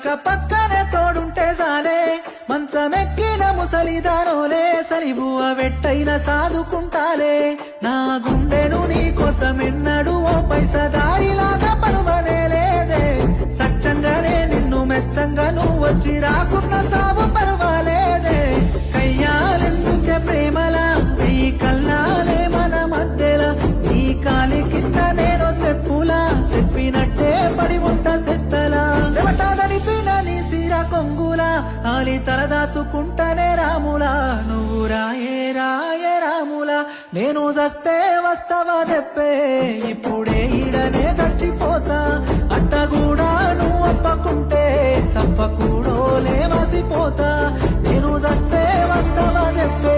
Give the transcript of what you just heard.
పక్క పక్కనే తోడుంటే సాలే మంచమెక్కిన ముసలిదారోలే సలిబువ వెట్టైన సాదుకుంటాలే నా గుండెను నీ కోసమెన్నడు ఓ పైసా దారిలాగా పరువనే లేదే సచ్చంగానే నిన్ను మెచ్చంగా నువ్వు వచ్చి రాకున్న సాగు పర్వాలేదే కయ్యాలెందుకే ప్రేమలా నీ కల్లాలే మన మధ్యలా నీ కాలి కింద నేను చెప్పులా చెప్పినట్టే పడి ఉంట సెత్తలా చెమట నడిపిన నీ సిర కొంగులా ఆలి తలదాచుకుంటనే రాములా నువ్వు రాయే రాయే రాములా నేను చస్తే వస్తావా చెప్పే ఇప్పుడే ఈడనే చచ్చిపోతా అట్టగూడా నువ్వు అప్పకుంటే సప్పకూడోలే వసిపోతా నేను చస్తే వస్తావా చెప్పే